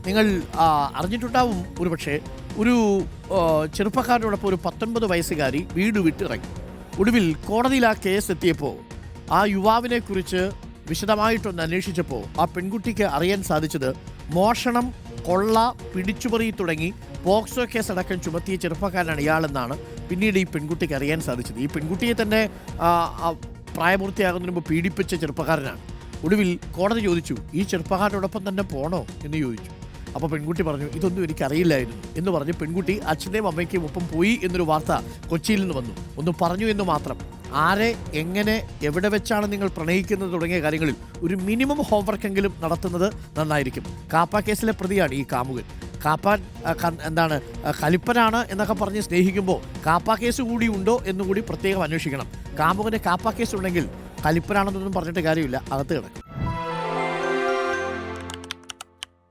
നിങ്ങൾ അറിഞ്ഞിട്ടുണ്ടാവും ഒരുപക്ഷെ ഒരു ചെറുപ്പക്കാരനോടൊപ്പം ഒരു 19 വയസ്സുകാരി വീട് വിട്ടിറങ്ങി. ഒടുവിൽ കോടതിയിൽ ആ കേസ് എത്തിയപ്പോൾ ആ യുവാവിനെ കുറിച്ച് വിശദമായിട്ടൊന്ന് അന്വേഷിച്ചപ്പോൾ ആ പെൺകുട്ടിക്ക് അറിയാൻ സാധിച്ചത് മോഷണം, കൊള്ള, പിടിച്ചുപറി തുടങ്ങി പോക്സോ കേസ് അടക്കം ചുമത്തിയ ചെറുപ്പക്കാരനാണ് ഇയാളെന്നാണ് പിന്നീട് ഈ പെൺകുട്ടിക്ക് അറിയാൻ സാധിച്ചത്. ഈ പെൺകുട്ടിയെ തന്നെ പ്രായപൂർത്തിയാകുന്നതിന് മുമ്പ് പീഡിപ്പിച്ച ചെറുപ്പക്കാരനാണ്. ഒടുവിൽ കോടതി ചോദിച്ചു, ഈ ചെറുപ്പക്കാരനോടൊപ്പം തന്നെ പോണോ എന്ന് ചോദിച്ചു. അപ്പോൾ പെൺകുട്ടി പറഞ്ഞു, ഇതൊന്നും എനിക്കറിയില്ലായിരുന്നു എന്ന് പറഞ്ഞ് പെൺകുട്ടി അച്ഛൻ്റെയും അമ്മയ്ക്കും ഒപ്പം പോയി എന്നൊരു വാർത്ത കൊച്ചിയിൽ നിന്ന് വന്നു. ഒന്ന് പറഞ്ഞു എന്ന് മാത്രം. ആരെ, എങ്ങനെ, എവിടെ വെച്ചാണ് നിങ്ങൾ പ്രണയിക്കുന്നത് തുടങ്ങിയ കാര്യങ്ങളിൽ ഒരു മിനിമം ഹോംവർക്കെങ്കിലും നടത്തുന്നത് നന്നായിരിക്കും. കാപ്പ കേസിലെ പ്രതിയാണ് ഈ കാമുകൻ. കാപ്പാൻ കലിപ്പനാണ് എന്നൊക്കെ പറഞ്ഞ് സ്നേഹിക്കുമ്പോൾ കാപ്പ കേസ് കൂടി ഉണ്ടോ എന്നുകൂടി പ്രത്യേകം അന്വേഷിക്കണം. കാമുകന് കാപ്പ കേസ് ഉണ്ടെങ്കിൽ കലിപ്പനാണെന്നൊന്നും പറഞ്ഞിട്ട് കാര്യമില്ല, അകത്ത് കിടക്കും.